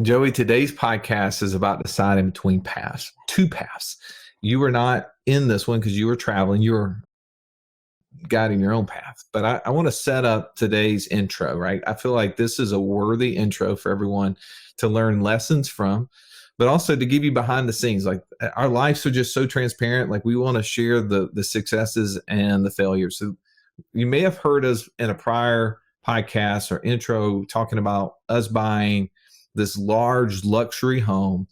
Joey, today's podcast is about deciding between paths, two paths. You were not in this one because you were traveling. You were guiding your own path. But I want to set up today's intro, right? I feel like this is a worthy intro for everyone to learn lessons from, but also to give you behind the scenes. Like our lives are just so transparent. Like we want to share the successes and the failures. So you may have heard us in a prior podcast or intro talking about us buying this large luxury home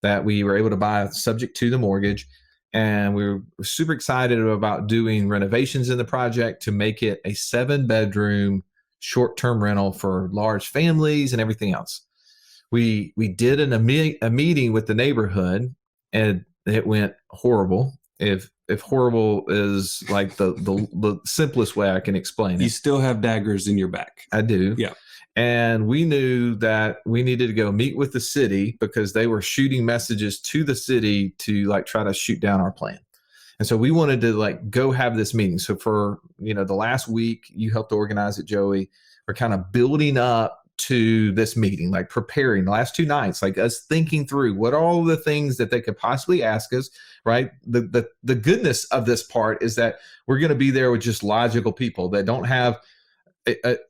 that we were able to buy subject to the mortgage. And we were super excited about doing renovations in the project to make it a 7-bedroom short-term rental for large families and everything else. We did a meeting with the neighborhood, and it went horrible. If horrible is like the simplest way I can explain it. You still have daggers in your back. I do. Yeah. And we knew that we needed to go meet with the city because they were shooting messages to the city to like try to shoot down our plan. And so we wanted to like go have this meeting. So for, the last week you helped organize it, Joey. We're kind of building up to this meeting, like preparing the last 2 nights, like us thinking through what are all the things that they could possibly ask us, right? The goodness of this part is that we're going to be there with just logical people that don't have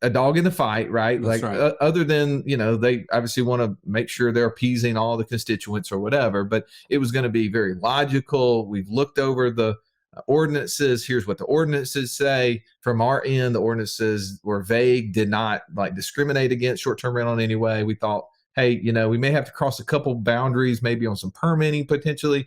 a dog in the fight, right? That's like right. Other than, they obviously want to make sure they're appeasing all the constituents or whatever, but it was going to be very logical. We've looked over the ordinances. Here's what the ordinances say. From our end, the ordinances were vague, did not like discriminate against short-term rental in any way. We thought, hey, we may have to cross a couple boundaries, maybe on some permitting potentially,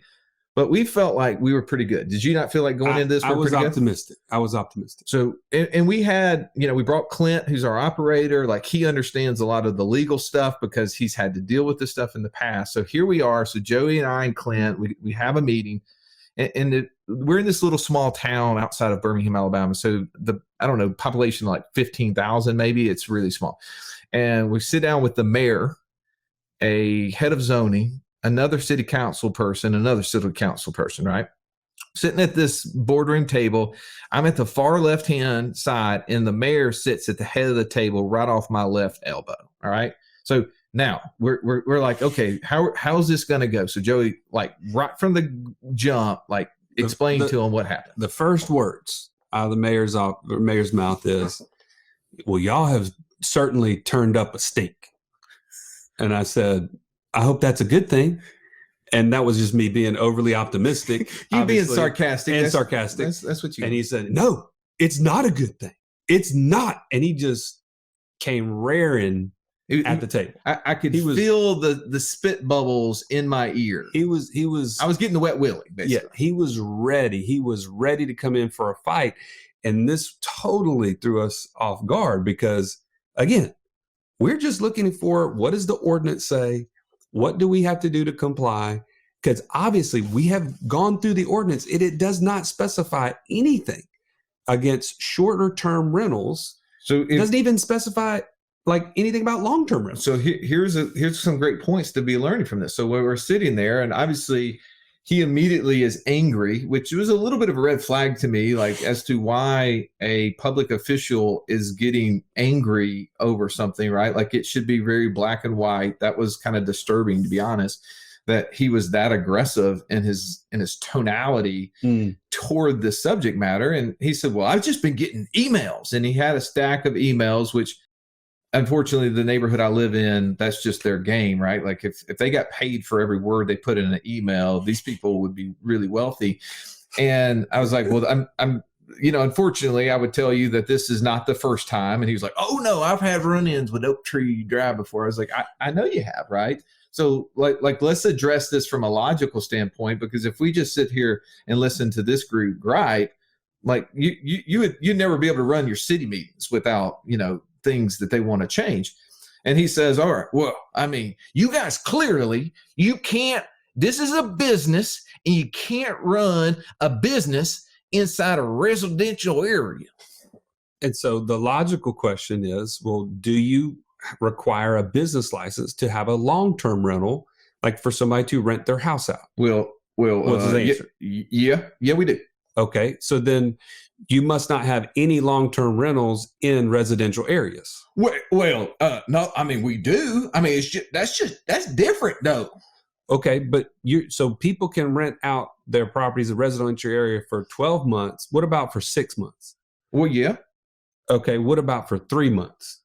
but we felt like we were pretty good. Did you not feel like going into this? I was optimistic. I was optimistic. So, and we had, we brought Clint, who's our operator. Like he understands a lot of the legal stuff because he's had to deal with this stuff in the past. So here we are. So Joey and I and Clint, we have a meeting, and we're in this little small town outside of Birmingham, Alabama. So population like 15,000, maybe. It's really small. And we sit down with the mayor, a head of zoning, another city council person, right? Sitting at this boardroom table. I'm at the far left-hand side, and the mayor sits at the head of the table right off my left elbow. All right. So now we're like, okay, how's this going to go? So Joey, like right from the jump, like explain to him what happened. The first words out of the mayor's mouth is, well, y'all have certainly turned up a stink. And I said, I hope that's a good thing. And that was just me being overly optimistic. You being sarcastic. That's what you. And he said, no, it's not a good thing. It's not. And he just came raring at the table. I could feel the spit bubbles in my ear. He was. I was getting the wet willy, basically. Yeah, he was ready. He was ready to come in for a fight. And this totally threw us off guard because, again, we're just looking for, what does the ordinance say? What do we have to do to comply? Because obviously we have gone through the ordinance. It does not specify anything against shorter term rentals. So it doesn't even specify like anything about long-term rentals. So here's some great points to be learning from this. So when we're sitting there, and obviously he immediately is angry, which was a little bit of a red flag to me, like as to why a public official is getting angry over something, right? Like it should be very black and white. That was kind of disturbing, to be honest, that he was that aggressive in his tonality toward the subject matter. And he said, well, I've just been getting emails. And he had a stack of emails, which unfortunately, the neighborhood I live in, that's just their game, right? Like if they got paid for every word they put in an email, these people would be really wealthy. And I was like, well, I'm unfortunately, I would tell you that this is not the first time. And he was like, oh no, I've had run-ins with Oak Tree Drive before. I was like, I know you have, right? So like let's address this from a logical standpoint, because if we just sit here and listen to this group gripe, like you'd never be able to run your city meetings without, things that they want to change. And he says, all right, well, I mean, you guys clearly, you can't, this is a business and you can't run a business inside a residential area. And so the logical question is, well, do you require a business license to have a long-term rental, like for somebody to rent their house out? Well, what's his answer? Yeah, we do. Okay. So then you must not have any long-term rentals in residential areas. Well, no, I mean, we do. I mean, that's different though. Okay, but so people can rent out their properties in residential area for 12 months. What about for 6 months? Well, yeah. Okay, what about for 3 months?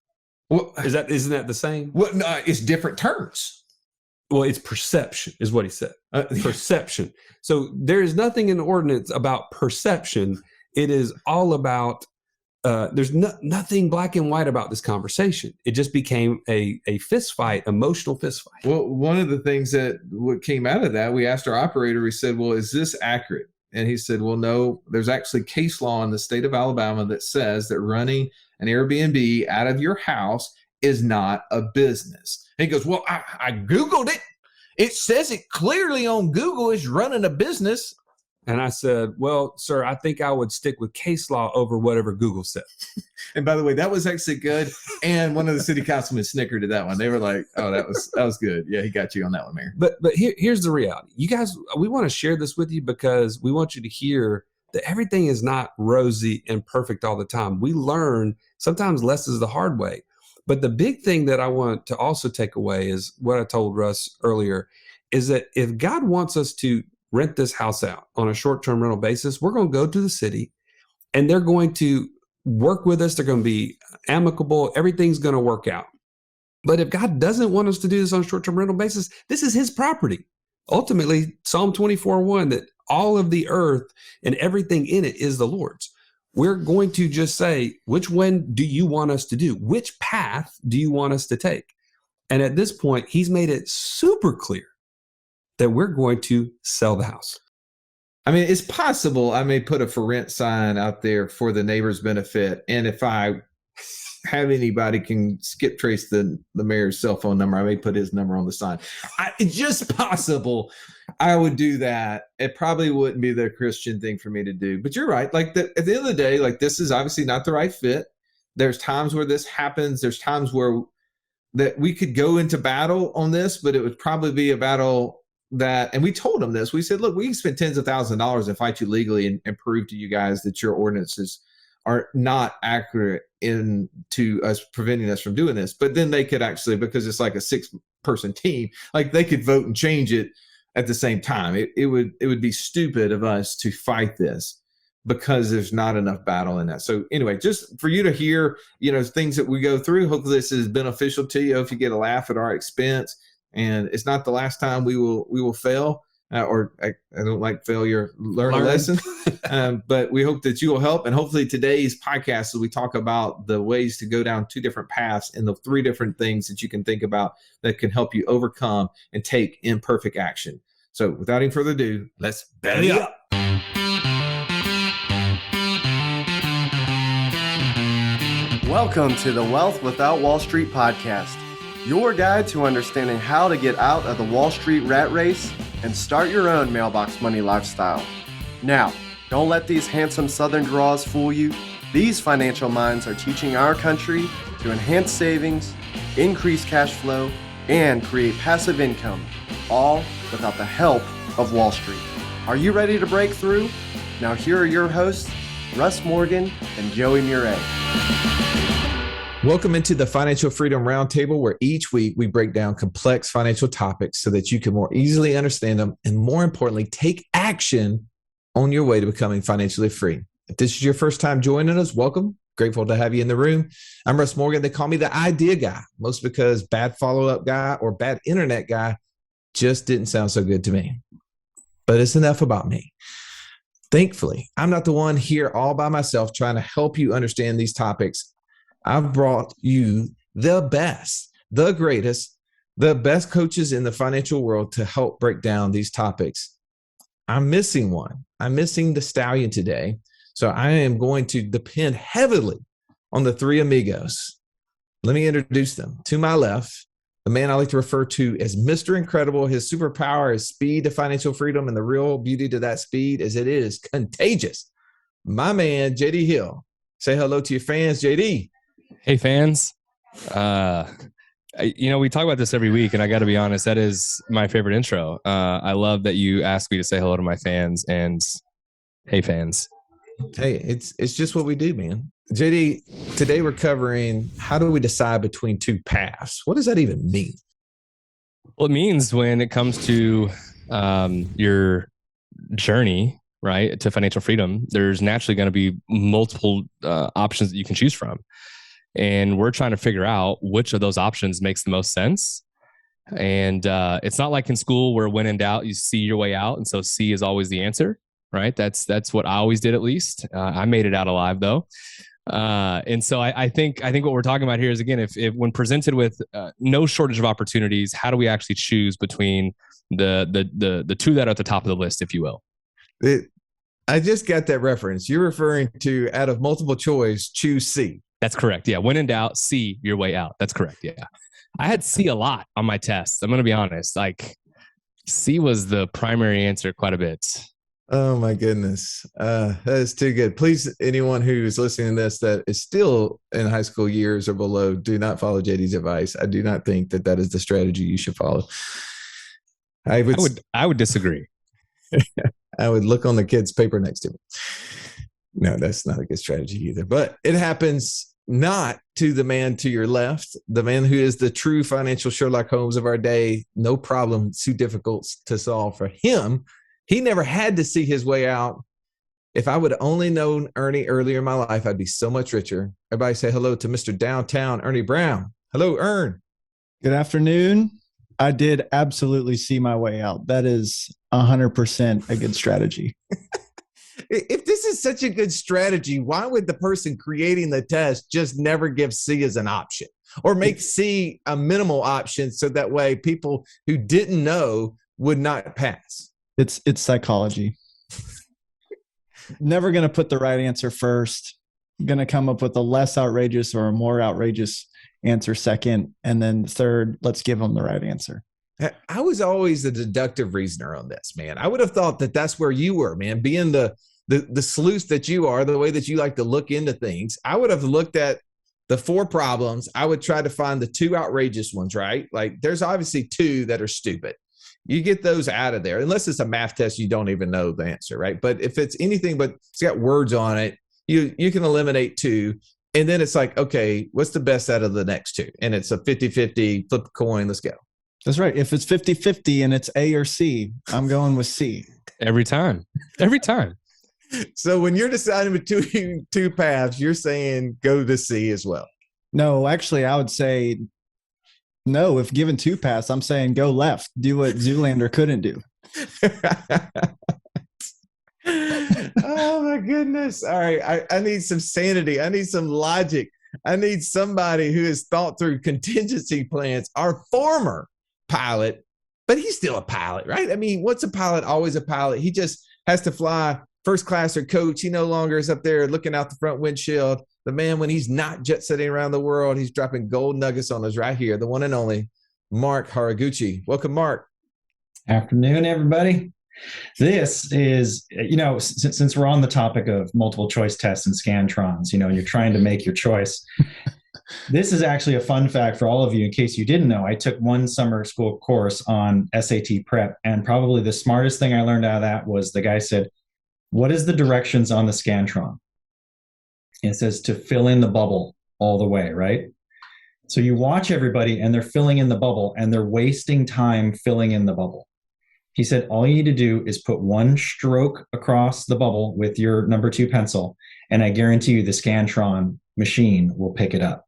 Well, isn't that the same? Well, no, it's different terms. Well, it's perception, is what he said. Perception. So there is nothing in the ordinance about perception. It is all about. There's nothing black and white about this conversation. It just became a fist fight, emotional fist fight. Well, one of the things what came out of that, we asked our operator, we said, well, is this accurate? And he said, well, no, there's actually case law in the state of Alabama that says that running an Airbnb out of your house is not a business. And he goes, well, I Googled it. It says it clearly on Google is running a business. And I said, well, sir, I think I would stick with case law over whatever Google said. And by the way, that was actually good. And one of the city councilmen snickered at that one. They were like, oh, that was good. Yeah, he got you on that one, Mayor. But here's the reality. You guys, we want to share this with you because we want you to hear that everything is not rosy and perfect all the time. We learn sometimes lessons the hard way. But the big thing that I want to also take away is what I told Russ earlier, is that if God wants us to rent this house out on a short-term rental basis, we're going to go to the city and they're going to work with us. They're going to be amicable. Everything's going to work out. But if God doesn't want us to do this on a short-term rental basis, this is his property. Ultimately, Psalm 24:1, that all of the earth and everything in it is the Lord's. We're going to just say, which one do you want us to do? Which path do you want us to take? And at this point, he's made it super clear that we're going to sell the house. I mean, it's possible I may put a for rent sign out there for the neighbor's benefit. And if I have anybody can skip trace the mayor's cell phone number, I may put his number on the sign. It's just possible I would do that. It probably wouldn't be the Christian thing for me to do. But you're right. Like at the end of the day, like this is obviously not the right fit. There's times where this happens. There's times where that we could go into battle on this, but it would probably be a battle that, and we told them this, we said, look, we can spend tens of thousands of dollars and fight you legally and prove to you guys that your ordinances are not accurate into us preventing us from doing this. But then they could actually, because it's like a 6-person team, like they could vote and change it at the same time. It would be stupid of us to fight this because there's not enough battle in that. So anyway, just for you to hear, things that we go through, hopefully this is beneficial to you. If you get a laugh at our expense, and it's not the last time we will fail, or I don't like failure, learn a lesson. But we hope that you will help. And hopefully today's podcast, as we talk about the ways to go down 2 different paths and the 3 different things that you can think about that can help you overcome and take imperfect action. So without any further ado, let's belly up. Welcome to the Wealth Without Wall Street podcast, your guide to understanding how to get out of the Wall Street rat race and start your own mailbox money lifestyle. Now, don't let these handsome Southern draws fool you. These financial minds are teaching our country to enhance savings, increase cash flow, and create passive income, all without the help of Wall Street. Are you ready to break through? Now here are your hosts, Russ Morgan and Joey Murray. Welcome into the Financial Freedom Roundtable, where each week we break down complex financial topics so that you can more easily understand them and, more importantly, take action on your way to becoming financially free. If this is your first time joining us, welcome. Grateful to have you in the room. I'm Russ Morgan. They call me the idea guy, most because bad follow-up guy or bad internet guy just didn't sound so good to me. But it's enough about me. Thankfully, I'm not the one here all by myself trying to help you understand these topics. I've brought you the best, the greatest, the best coaches in the financial world to help break down these topics. I'm missing one. I'm missing the stallion today. So I am going to depend heavily on the 3 amigos. Let me introduce them. To my left, the man I like to refer to as Mr. Incredible. His superpower is speed to financial freedom, and the real beauty to that speed is it is contagious. My man, JD Hill. Say hello to your fans, JD. Hey, fans. We talk about this every week, and I got to be honest, that is my favorite intro. I love that you asked me to say hello to my fans, and hey, fans. Hey, it's just what we do, man. JD, today we're covering how do we decide between two paths? What does that even mean? Well, it means when it comes to your journey, right, to financial freedom, there's naturally going to be multiple options that you can choose from. And we're trying to figure out which of those options makes the most sense. And it's not like in school where when in doubt, you see your way out. And so C is always the answer, right? That's what I always did, at least. I made it out alive, though. And so I think what we're talking about here is, again, if when presented with no shortage of opportunities, how do we actually choose between the two that are at the top of the list, if you will? I just got that reference. You're referring to, out of multiple choice, choose C. That's correct. Yeah. When in doubt, see your way out. That's correct. Yeah. I had C a lot on my tests. I'm going to be honest. Like, C was the primary answer quite a bit. Oh my goodness. That is too good. Please, anyone who's listening to this that is still in high school years or below, do not follow JD's advice. I do not think that is the strategy you should follow. I would disagree. I would look on the kid's paper next to me. No, that's not a good strategy either. But it happens not to the man to your left, the man who is the true financial Sherlock Holmes of our day. No problem too difficult to solve for him. He never had to see his way out. If I would have only known Ernie earlier in my life, I'd be so much richer. Everybody say hello to Mr. Downtown Ernie Brown. Hello, Ern. Good afternoon. I did absolutely see my way out. That is 100% a good strategy. If this is such a good strategy, why would the person creating the test just never give C as an option, or make C a minimal option so that way people who didn't know would not pass? It's psychology. Never going to put the right answer first. Going to come up with a less outrageous or a more outrageous answer second, and then third, let's give them the right answer. I was always a deductive reasoner on this, man. I would have thought that that's where you were, man, being the sleuth that you are, the way that you like to look into things. I would have looked at the 4 problems. I would try to find the 2 outrageous ones, right? Like, there's obviously 2 that are stupid. You get those out of there, unless it's a math test, you don't even know the answer, right? But if it's anything but it's got words on it, you can eliminate 2. And then it's like, okay, what's the best out of the next 2? And it's a 50-50, flip the coin, let's go. That's right. If it's 50-50 and it's A or C, I'm going with C. Every time. Every time. So when you're deciding between 2 paths, you're saying go to C as well. No, actually, I would say no. If given 2 paths, I'm saying go left. Do what Zoolander couldn't do. Oh my goodness. All right. I need some sanity. I need some logic. I need somebody who has thought through contingency plans. Our former pilot, but he's still a pilot, right? I mean, what's a pilot? Always a pilot. He just has to fly first class or coach. He no longer is up there looking out the front windshield. The man, when he's not jet setting around the world, he's dropping gold nuggets on us right here. The one and only Mark Haraguchi. Welcome, Mark. Afternoon, everybody. This is, since we're on the topic of multiple choice tests and Scantrons, and you're trying to make your choice. This is actually a fun fact for all of you, in case you didn't know. I took one summer school course on SAT prep, and probably the smartest thing I learned out of that was the guy said, what is the directions on the Scantron? And it says to fill in the bubble all the way, right? So you watch everybody and they're filling in the bubble and they're wasting time filling in the bubble. He said, all you need to do is put 1 stroke across the bubble with your number 2 pencil, and I guarantee you the Scantron machine will pick it up.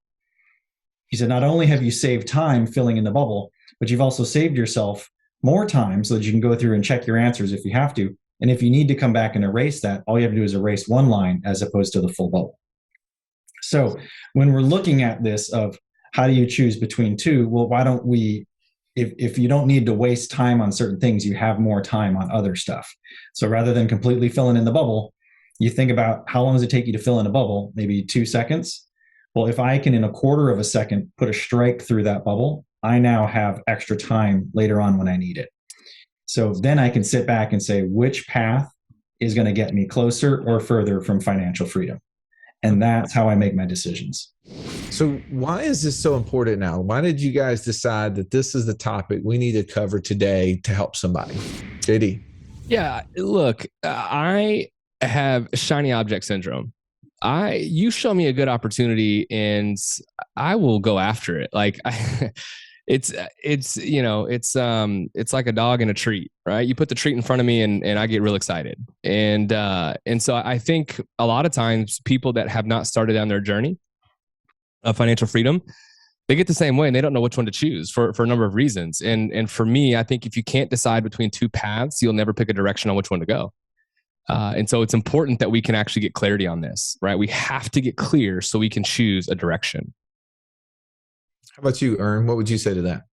He said, not only have you saved time filling in the bubble, but you've also saved yourself more time so that you can go through and check your answers if you have to. And if you need to come back and erase that, all you have to do is erase 1 line as opposed to the full bubble. So when we're looking at this of how do you choose between 2, well, why don't we, if you don't need to waste time on certain things, you have more time on other stuff. So rather than completely filling in the bubble, you think about how long does it take you to fill in a bubble? Maybe 2 seconds. Well, if I can, in a quarter of a second, put a strike through that bubble, I now have extra time later on when I need it. So then I can sit back and say, which path is going to get me closer or further from financial freedom? And that's how I make my decisions. So why is this so important now? Why did you guys decide that this is the topic we need to cover today to help somebody? JD. Yeah, look, I have shiny object syndrome. You show me a good opportunity and I will go after it. Like it's like a dog in a treat, right? You put the treat in front of me and I get real excited. And so I think a lot of times people that have not started down their journey of financial freedom, they get the same way and they don't know which one to choose for a number of reasons. And for me, I think if you can't decide between two paths, you'll never pick a direction on which one to go. And so it's important that we can actually get clarity on this, right? We have to get clear so we can choose a direction. How about you, Ern? What would you say to that?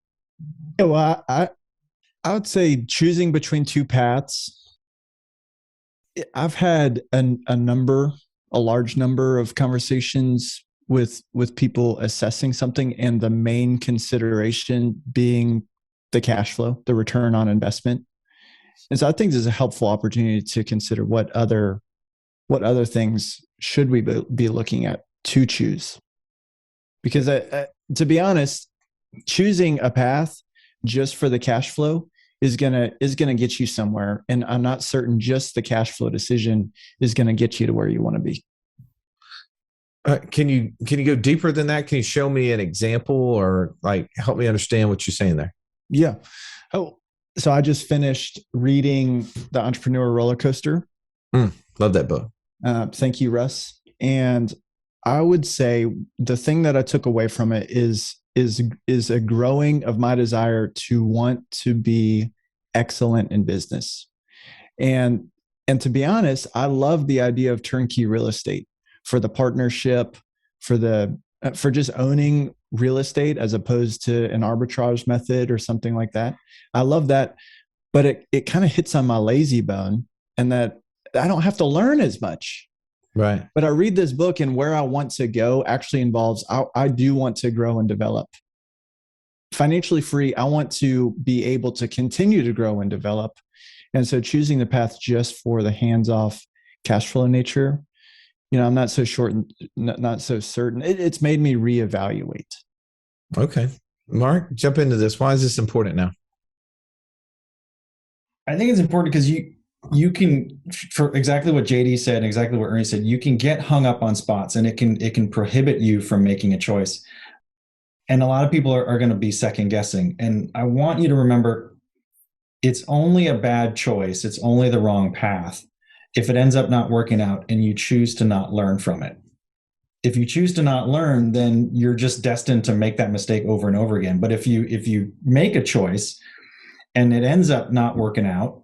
Yeah, well, I would say choosing between two paths. I've had a large number of conversations with people assessing something, and the main consideration being the cash flow, the return on investment. And so I think this is a helpful opportunity to consider what other things should we be looking at to choose. Because to be honest, choosing a path just for the cash flow is gonna get you somewhere, and I'm not certain just the cash flow decision is gonna get you to where you want to be. Can you go deeper than that? Can you show me an example or like help me understand what you're saying there? Yeah. Oh, so I just finished reading The Entrepreneur Roller Coaster. Love that book. Thank you, Russ. And I would say the thing that I took away from it is a growing of my desire to want to be excellent in business. And to be honest, I love the idea of turnkey real estate for the partnership, for just owning real estate as opposed to an arbitrage method or something like that. I love that, but it kind of hits on my lazy bone, and that I don't have to learn as much. Right. But I read this book, and where I want to go actually involves, I do want to grow and develop. Financially free, I want to be able to continue to grow and develop. And so choosing the path just for the hands-off cash flow nature, I'm not so certain. It's made me reevaluate. Okay. Mark, jump into this. Why is this important now? I think it's important because you can, for exactly what JD said and exactly what Ernie said, you can get hung up on spots, and it can prohibit you from making a choice. And a lot of people are going to be second guessing. And I want you to remember, it's only a bad choice. It's only the wrong path if it ends up not working out and you choose to not learn from it. If you choose to not learn, then you're just destined to make that mistake over and over again. But if you make a choice and it ends up not working out,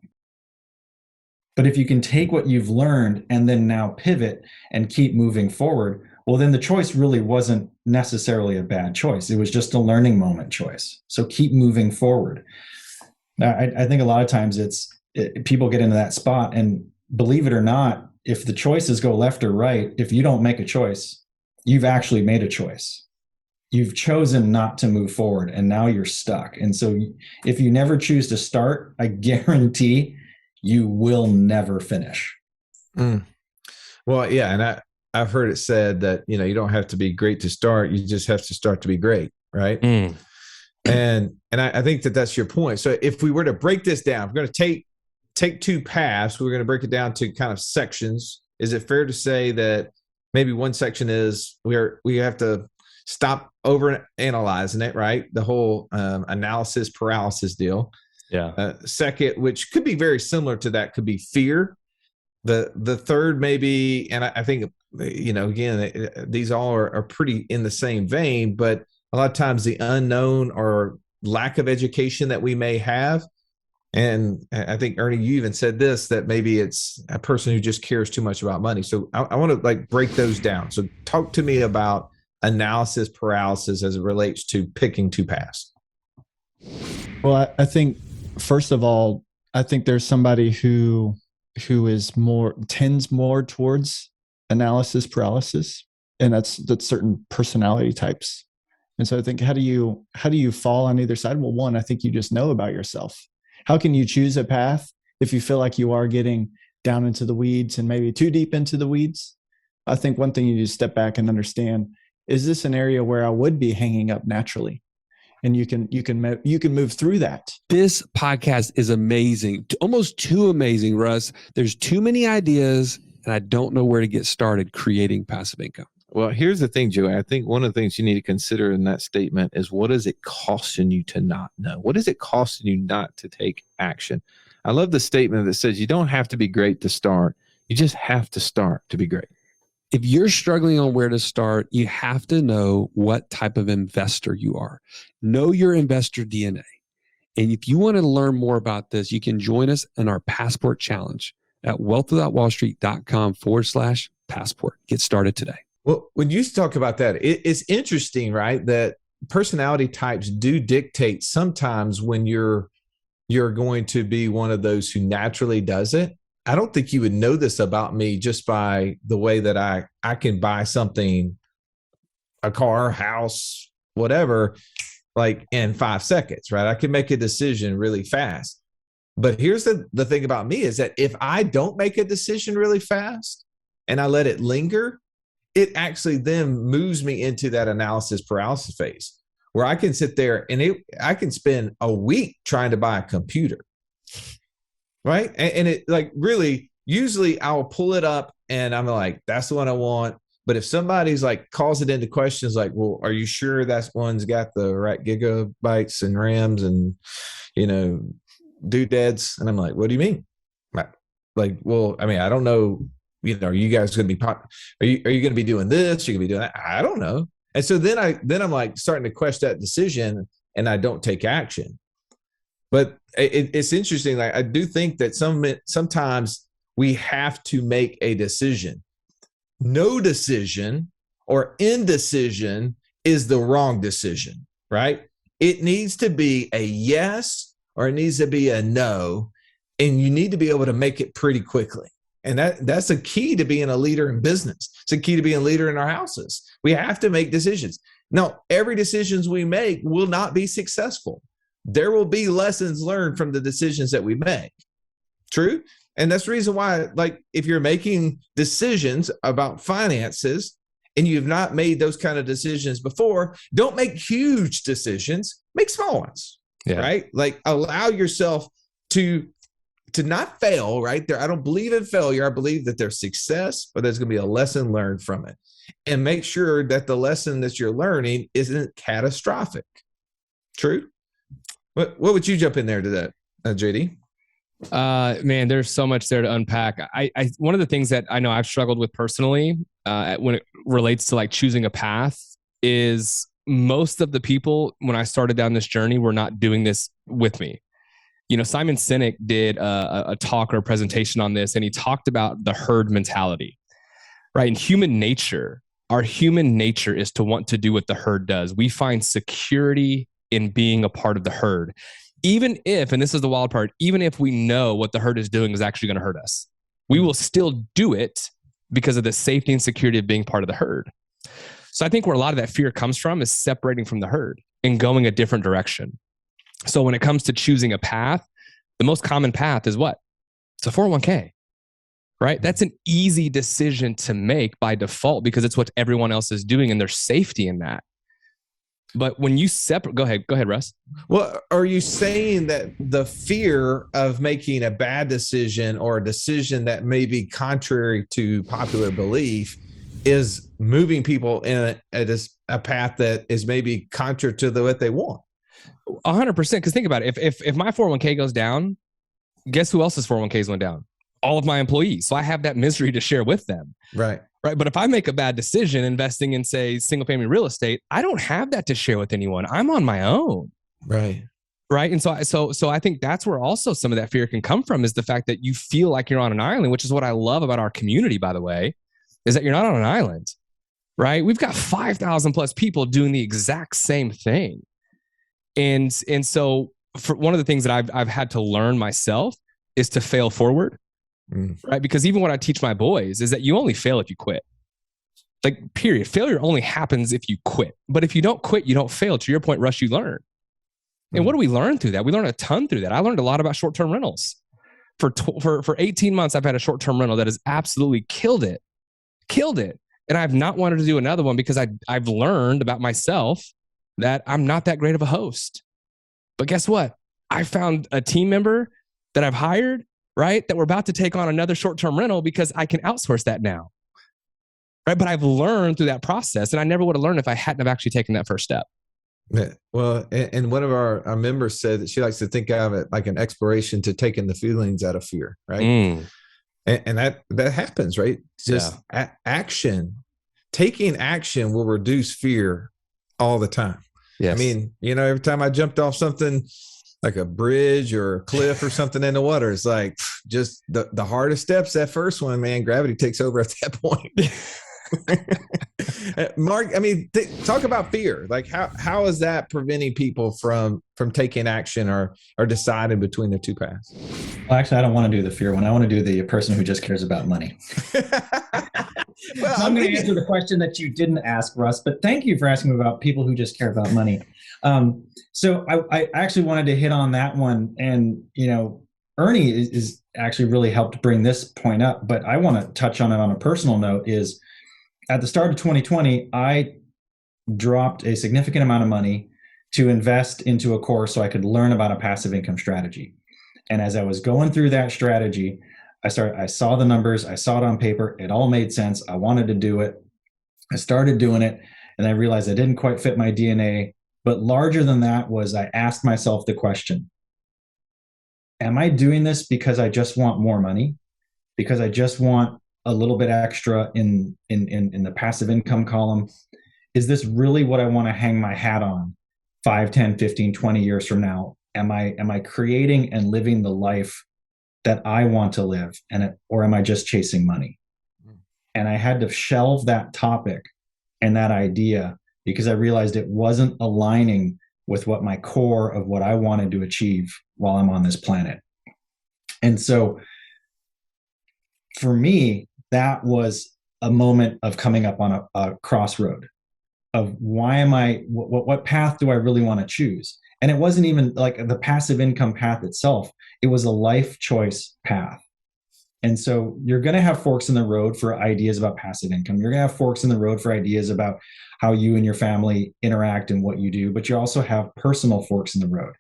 but if you can take what you've learned and then now pivot and keep moving forward, well, then the choice really wasn't necessarily a bad choice. It was just a learning moment choice. So keep moving forward. Now, I think a lot of times people get into that spot, and believe it or not, if the choices go left or right, if you don't make a choice, you've actually made a choice. You've chosen not to move forward, and now you're stuck. And so if you never choose to start, I guarantee you will never finish. Well, yeah. And I've heard it said that, you don't have to be great to start. You just have to start to be great. Right. And I think that that's your point. So if we were to break this down, we're going to take two paths. We're going to break it down to kind of sections. Is it fair to say that maybe one section is we have to stop over analyzing it, right? The whole analysis paralysis deal. Yeah. Second, which could be very similar to that, could be fear. The third maybe, and I think, again, these all are pretty in the same vein, but a lot of times the unknown or lack of education that we may have. And I think, Ernie, you even said this, that maybe it's a person who just cares too much about money. So I want to break those down. So talk to me about analysis paralysis as it relates to picking two paths. Well, I think, first of all, I think there's somebody who tends more towards analysis paralysis, and that's certain personality types. And so I think, how do you fall on either side? Well, one, I think you just know about yourself. How can you choose a path if you feel like you are getting down into the weeds and maybe too deep into the weeds? I think one thing you need to step back and understand, is this an area where I would be hanging up naturally? And you can move through that. This podcast is amazing, almost too amazing, Russ. There's too many ideas and I don't know where to get started creating passive income. Well, here's the thing, Joey. I think one of the things you need to consider in that statement is, what is it costing you to not know? What is it costing you not to take action? I love the statement that says you don't have to be great to start. You just have to start to be great. If you're struggling on where to start, you have to know what type of investor you are. Know your investor DNA. And if you want to learn more about this, you can join us in our Passport Challenge at wealthwithoutwallstreet.com/passport. Get started today. Well, when you talk about that, it's interesting, right? That personality types do dictate sometimes when you're going to be one of those who naturally does it. I don't think you would know this about me just by the way that I can buy something, a car, house, whatever, like in 5 seconds, right? I can make a decision really fast. But here's the thing about me is that if I don't make a decision really fast and I let it linger, it actually then moves me into that analysis paralysis phase where I can sit there and I can spend a week trying to buy a computer, right? And it like really, usually I'll pull it up and I'm like, that's the one I want. But if somebody's like calls it into questions like, well, are you sure that one's got the right gigabytes and RAMs and, doodads? And I'm like, what do you mean? Like, well, I mean, I don't know. Are you guys going to be are you going to be doing this? You're going to be doing that? I don't know. And so then I'm like starting to question that decision and I don't take action. But it's interesting. Like, I do think that sometimes we have to make a decision. No decision or indecision is the wrong decision, right? It needs to be a yes or it needs to be a no. And you need to be able to make it pretty quickly. And that's a key to being a leader in business. It's a key to being a leader in our houses. We have to make decisions. Now, every decisions we make will not be successful. There will be lessons learned from the decisions that we make. True? And that's the reason why, like, if you're making decisions about finances and you've not made those kind of decisions before, don't make huge decisions, make small ones, right? Like, allow yourself to not fail, right? I don't believe in failure. I believe that there's success, but there's going to be a lesson learned from it. And make sure that the lesson that you're learning isn't catastrophic. True? What would you jump in there to that, JD? Man, there's so much there to unpack. I one of the things that I know I've struggled with personally when it relates to like choosing a path is most of the people, when I started down this journey, were not doing this with me. Simon Sinek did a talk or a presentation on this, and he talked about the herd mentality, right? In human nature, our human nature is to want to do what the herd does. We find security in being a part of the herd, even if, and this is the wild part, even if we know what the herd is doing is actually going to hurt us, we will still do it because of the safety and security of being part of the herd. So I think where a lot of that fear comes from is separating from the herd and going a different direction. So when it comes to choosing a path, the most common path is what? It's a 401k, right? That's an easy decision to make by default because it's what everyone else is doing and there's safety in that. But when you separate, go ahead, Russ. Well, are you saying that the fear of making a bad decision or a decision that may be contrary to popular belief is moving people in a path that is maybe contrary to what they want? 100%. Because think about it. If my 401k goes down, guess who else's 401ks went down? All of my employees. So I have that misery to share with them. Right. But if I make a bad decision investing in, say, single family real estate, I don't have that to share with anyone. I'm on my own. Right. And so I think that's where also some of that fear can come from, is the fact that you feel like you're on an island, which is what I love about our community, by the way, is that you're not on an island, right? We've got 5,000 plus people doing the exact same thing. And so for one of the things that I've had to learn myself is to fail forward, right? Because even what I teach my boys is that you only fail if you quit. Like, period. Failure only happens if you quit. But if you don't quit, you don't fail. To your point, Rush, you learn. And what do we learn through that? We learn a ton through that. I learned a lot about short-term rentals. For 18 months, I've had a short-term rental that has absolutely killed it. And I've not wanted to do another one because I've learned about myself that I'm not that great of a host. But guess what? I found a team member that I've hired right? That we're about to take on another short-term rental because I can outsource that now. Right. But I've learned through that process, and I never would have learned if I hadn't have actually taken that first step. Yeah. Well, and one of our members said that she likes to think of it like an exploration to taking the feelings out of fear, right? And that happens, right? Just action, taking action will reduce fear all the time. Yes. I mean, every time I jumped off something like a bridge or a cliff or something in the water, it's like just the hardest steps. That first one, man, gravity takes over at that point. Mark, I mean, talk about fear. Like how is that preventing people from taking action or deciding between the two paths? Well, actually, I don't want to do the fear one. I want to do the person who just cares about money. Well, so I'm going to answer the question that you didn't ask, Russ, but thank you for asking about people who just care about money. So I actually wanted to hit on that one. And, Ernie is actually really helped bring this point up, but I want to touch on it on a personal note is at the start of 2020, I dropped a significant amount of money to invest into a course so I could learn about a passive income strategy. And as I was going through that strategy, I saw the numbers, I saw it on paper, it all made sense. I wanted to do it. I started doing it, and I realized I didn't quite fit my DNA. But larger than that was I asked myself the question, am I doing this because I just want more money? Because I just want a little bit extra in the passive income column? Is this really what I want to hang my hat on 5, 10, 15, 20 years from now? Am I creating and living the life that I want to live, or am I just chasing money? And I had to shelve that topic and that idea because I realized it wasn't aligning with what my core of what I wanted to achieve while I'm on this planet. And so for me, that was a moment of coming up on a crossroad of what path do I really want to choose? And it wasn't even like the passive income path itself. It was a life choice path. And so you're going to have forks in the road for ideas about passive income. You're going to have forks in the road for ideas about how you and your family interact and what you do, but you also have personal forks in the road.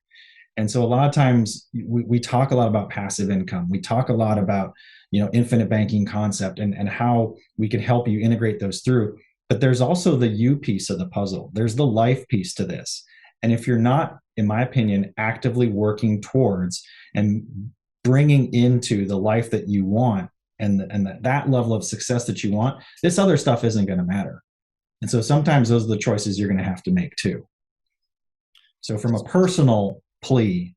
And so a lot of times we talk a lot about passive income. We talk a lot about, infinite banking concept and how we can help you integrate those through. But there's also the you piece of the puzzle. There's the life piece to this. And if you're not, in my opinion, actively working towards and bringing into the life that you want and that level of success that you want, this other stuff isn't going to matter. And so sometimes those are the choices you're going to have to make too. So from a personal plea,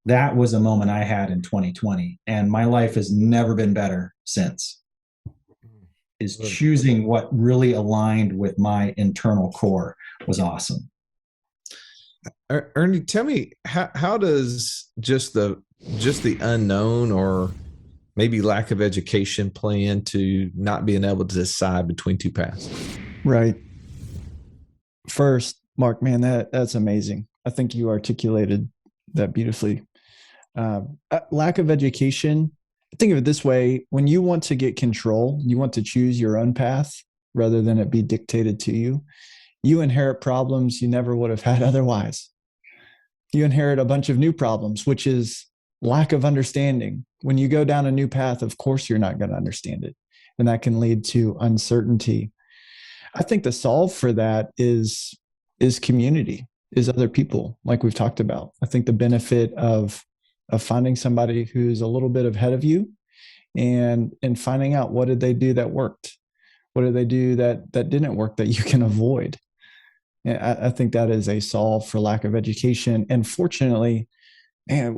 that was a moment I had in 2020, and my life has never been better since. Is choosing what really aligned with my internal core was awesome. Ernie, tell me, how does just the unknown or maybe lack of education play into not being able to decide between two paths? Right. First, Mark, man, that's amazing. I think you articulated that beautifully. Lack of education. Think of it this way. When you want to get control, you want to choose your own path rather than it be dictated to you. You inherit problems you never would have had otherwise. You inherit a bunch of new problems, which is lack of understanding. When you go down a new path, of course, you're not going to understand it. And that can lead to uncertainty. I think the solve for that is community, is other people, like we've talked about. I think the benefit of finding somebody who's a little bit ahead of you and finding out what did they do that worked? What did they do that didn't work that you can avoid? And I think that is a solve for lack of education. And fortunately, man,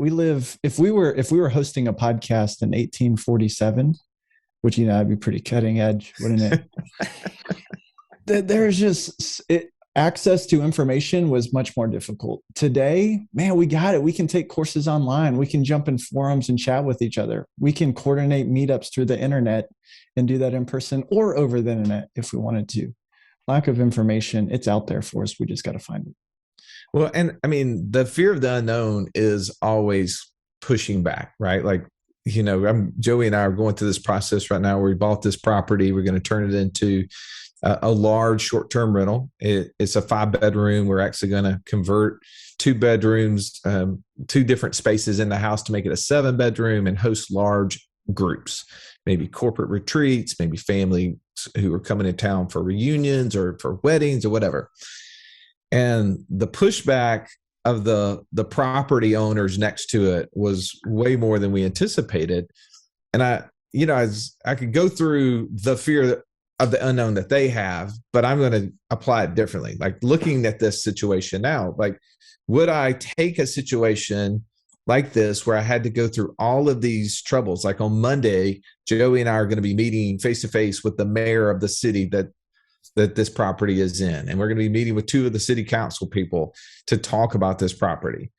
if we were hosting a podcast in 1847, which, that'd be pretty cutting edge, wouldn't it? There's just access to information was much more difficult. Today, man, we got it. We can take courses online. We can jump in forums and chat with each other. We can coordinate meetups through the internet and do that in person or over the internet if we wanted to. Lack of information, it's out there for us. We just got to find it. Well, and I mean, the fear of the unknown is always pushing back, right? Like, Joey and I are going through this process right now where we bought this property. We're going to turn it into a large short-term rental. It's a 5-bedroom. We're actually going to convert 2 bedrooms, 2 different spaces in the house to make it a 7-bedroom and host large groups, maybe corporate retreats, maybe families who are coming in town for reunions or for weddings or whatever. And the pushback of the property owners next to it was way more than we anticipated. And I could go through the fear of the unknown that they have, but I'm going to apply it differently. Like looking at this situation now, like, would I take a situation like this where I had to go through all of these troubles? Like on Monday, Joey and I are going to be meeting face to face with the mayor of the city that this property is in. And we're going to be meeting with 2 of the city council people to talk about this property.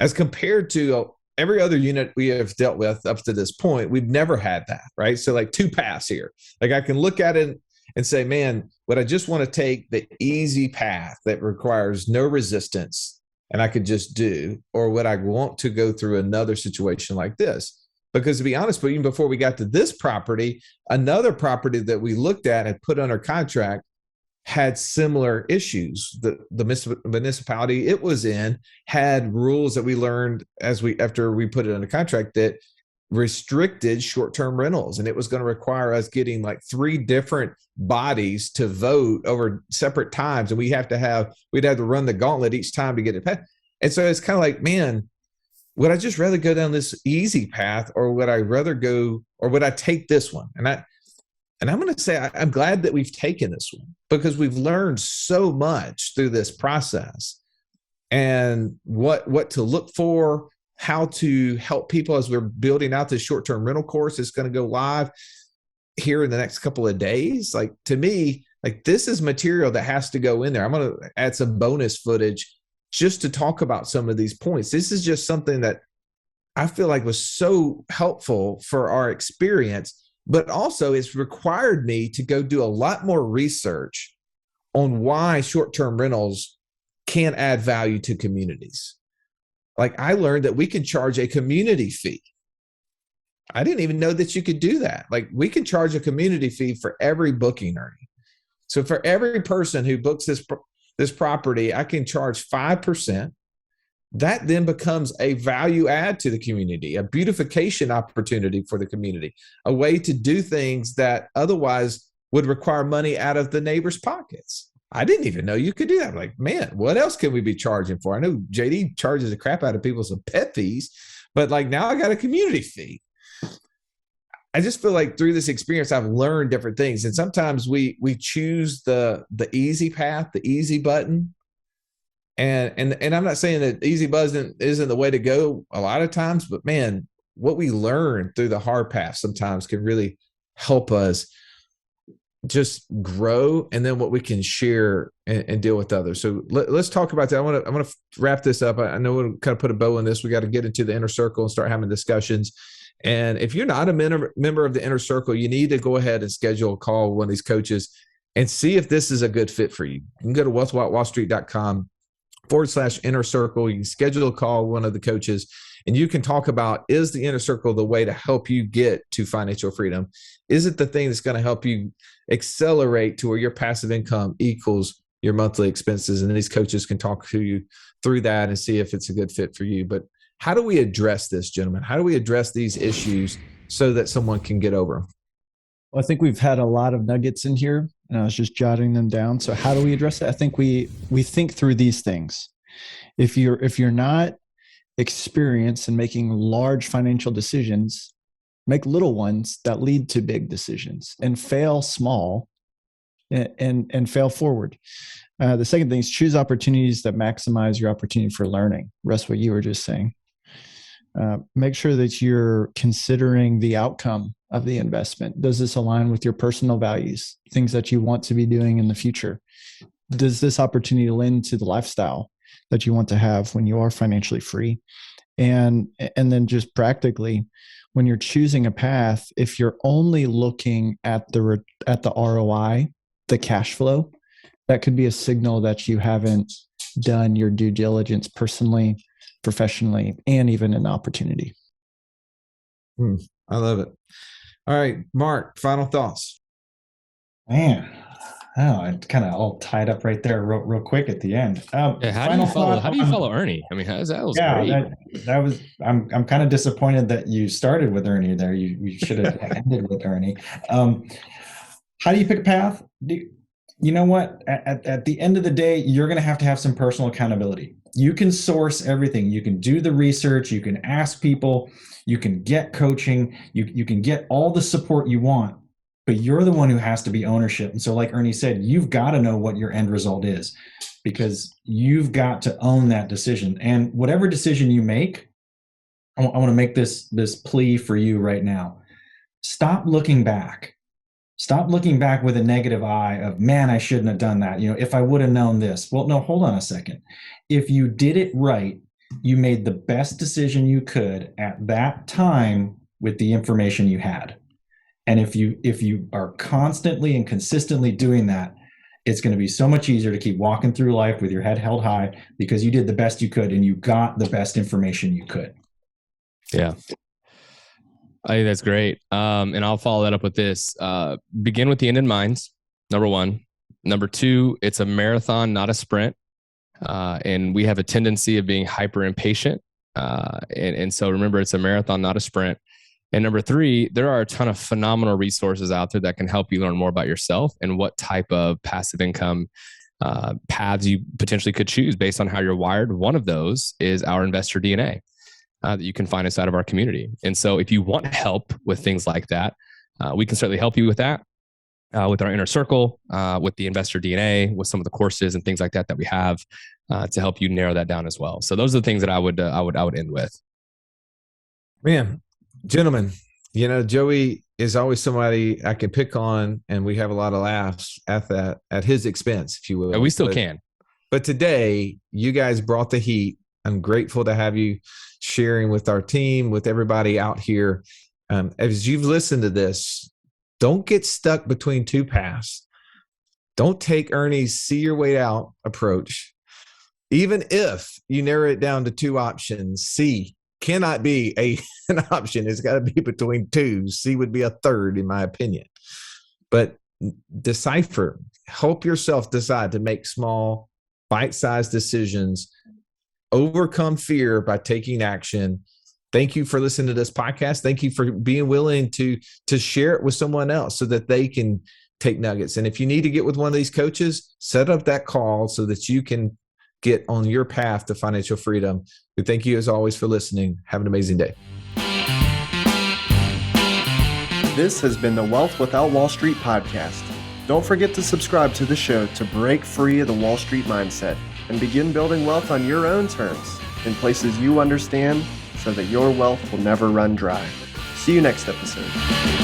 As compared to every other unit we have dealt with up to this point, we've never had that, right? So like 2 paths here. Like I can look at it and say, man, would I just want to take the easy path that requires no resistance and I could just do, or would I want to go through another situation like this? Because to be honest, but even before we got to this property, another property that we looked at and put under contract had similar issues. The municipality it was in had rules that we learned after we put it under contract that restricted short-term rentals, and it was going to require us getting like 3 different bodies to vote over separate times, and we'd have to run the gauntlet each time to get it passed. And so it's kind of like, man, would I just rather go down this easy path, or would I rather go, or would I take this one? And I'm going to say I'm glad that we've taken this one, because we've learned so much through this process, and what to look for, how to help people as we're building out this short-term rental course. It's going to go live here in the next couple of days. Like, to me, like, this is material that has to go in there. I'm going to add some bonus footage just to talk about some of these points. This is just something that I feel like was so helpful for our experience, but also it's required me to go do a lot more research on why short-term rentals can add value to communities. Like, I learned that we can charge a community fee. I didn't even know that you could do that. Like, we can charge a community fee for every booking, Ernie. So for every person who books this property, I can charge 5%. That then becomes a value add to the community, a beautification opportunity for the community, a way to do things that otherwise would require money out of the neighbors' pockets. I didn't even know you could do that. I'm like, man, what else can we be charging for? I know JD charges the crap out of people some pet fees, but like, now I got a community fee. I just feel like through this experience, I've learned different things. And sometimes we choose the easy path, the easy button. And I'm not saying that easy button isn't the way to go a lot of times, but man, what we learn through the hard path sometimes can really help us just grow, and then what we can share and deal with others. So let's talk about that. I'm going to wrap this up. I know we'll kind of put a bow on this. We got to get into the inner circle and start having discussions. And if you're not a member of the inner circle, you need to go ahead and schedule a call with one of these coaches and see if this is a good fit for you. You can go to wealthwithoutwallstreet.com/inner circle. You can schedule a call with one of the coaches, and you can talk about, is the inner circle the way to help you get to financial freedom? Is it the thing that's going to help you accelerate to where your passive income equals your monthly expenses? And these coaches can talk to you through that and see if it's a good fit for you. But how do we address this, gentlemen? How do we address these issues so that someone can get over them? Well, I think we've had a lot of nuggets in here, and I was just jotting them down. So how do we address it? I think we think through these things. If you're not experienced in making large financial decisions, make little ones that lead to big decisions, and fail small and fail forward. The second thing is choose opportunities that maximize your opportunity for learning. Russ, what you were just saying. Make sure that you're considering the outcome of the investment. Does this align with your personal values, things that you want to be doing in the future? Does this opportunity lend to the lifestyle that you want to have when you are financially free? And then just practically, when you're choosing a path, if you're only looking at the ROI, the cash flow, that could be a signal that you haven't done your due diligence personally, professionally, and even an opportunity. I love it. All right, Mark, final thoughts. Man, Oh, it kind of all tied up right there, real quick at the end. Yeah, how do you follow Ernie? I mean, that was great. That was. I'm kind of disappointed that you started with Ernie there. You should have ended with Ernie. How do you pick a path? You know what? At the end of the day, you're going to have some personal accountability. You can source everything. You can do the research. You can ask people. You can get coaching. You can get all the support you want. But you're the one who has to be ownership. And so like Ernie said, you've got to know what your end result is, because you've got to own that decision. And whatever decision you make, I want to make this plea for you right now. Stop looking back. Stop looking back with a negative eye of, man, I shouldn't have done that. If I would have known this. Well, no, hold on a second. If you did it right, you made the best decision you could at that time with the information you had. And if you are constantly and consistently doing that, it's going to be so much easier to keep walking through life with your head held high, because you did the best you could and you got the best information you could. Yeah. I think that's great. And I'll follow that up with this. Begin with the end in mind, number one. Number two, it's a marathon, not a sprint. And we have a tendency of being hyper impatient. And so remember, it's a marathon, not a sprint. And number three, there are a ton of phenomenal resources out there that can help you learn more about yourself and what type of passive income paths you potentially could choose based on how you're wired. One of those is our investor DNA that you can find inside of our community. And so if you want help with things like that, we can certainly help you with that, with our inner circle, with the investor DNA, with some of the courses and things like that we have to help you narrow that down as well. So those are the things that I would end with. Man, gentlemen, Joey is always somebody I can pick on, and we have a lot of laughs at his expense, if you will. And we still can. But today, you guys brought the heat. I'm grateful to have you sharing with our team, with everybody out here. As you've listened to this, don't get stuck between two paths. Don't take Ernie's see your way out approach. Even if you narrow it down to two options, C cannot be an option. It's got to be between two. C would be a third, in my opinion. But decipher, help yourself decide to make small, bite-sized decisions, overcome fear by taking action. Thank you for listening to this podcast. Thank you for being willing to share it with someone else so that they can take nuggets. And if you need to get with one of these coaches, set up that call so that you can get on your path to financial freedom. We thank you as always for listening. Have an amazing day. This has been the Wealth Without Wall Street podcast. Don't forget to subscribe to the show to break free of the Wall Street mindset and begin building wealth on your own terms in places you understand, so that your wealth will never run dry. See you next episode.